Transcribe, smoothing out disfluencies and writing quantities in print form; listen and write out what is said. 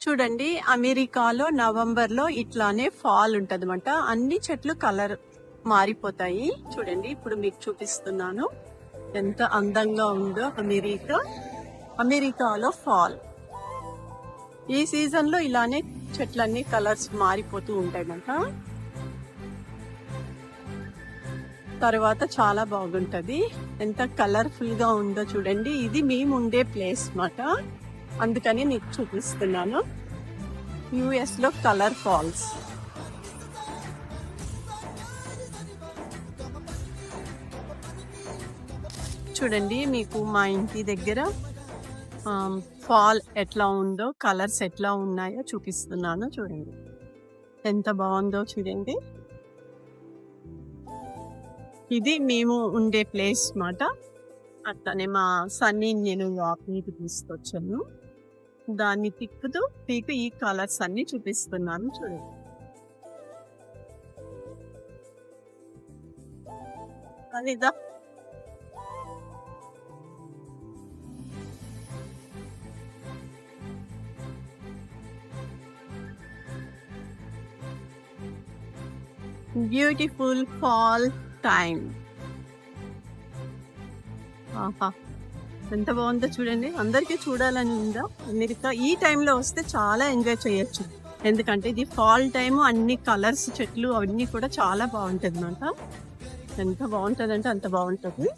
చూడండి, అమెరికాలో నవంబర్లో ఇట్లానే ఫాల్ ఉంటదన్నమాట. అన్ని చెట్లు కలర్ మారిపోతాయి. చూడండి, ఇప్పుడు మీకు చూపిస్తున్నాను ఎంత అందంగా ఉందో అమెరికాలో ఫాల్. ఈ సీజన్ లో ఇలానే చెట్లన్నీ కలర్స్ మారిపోతూ ఉంటాయన్నమాట. తర్వాత చాలా బాగుంటది. ఎంత కలర్ఫుల్ గా ఉందో చూడండి. ఇది మేము ఉండే ప్లేస్ మాట, అందుకని మీకు చూపిస్తున్నాను. యుఎస్ లో కలర్ ఫాల్స్. చూడండి, మీకు మా ఇంటి దగ్గర ఫాల్ ఎట్లా ఉందో, కలర్స్ ఎట్లా ఉన్నాయో చూపిస్తున్నాను. చూడండి ఎంత బాగుందో చూడండి. ఇది మేము ఉండే ప్లేస్ మాట. అట్లనే మా సన్నీ నేను వాకింగ్కి తీసుకొచ్చాను. దాన్ని తిప్పుతూ మీకు ఈ కలర్స్ అన్ని చూపిస్తున్నాను. చూడండి, అదిదా బ్యూటిఫుల్ ఫాల్ టైం. ఆహా, ఎంత బాగుందో చూడండి. అందరికీ చూడాలని ఉందా అమెరికా? ఈ టైంలో వస్తే చాలా ఎంజాయ్ చేయొచ్చు. ఎందుకంటే ఇది ఫాల్ టైము, అన్ని కలర్స్ చెట్లు అవన్నీ కూడా చాలా బాగుంటుంది అన్నమాట. ఎంత బాగుంటుంది అంటే అంత బాగుంటుంది.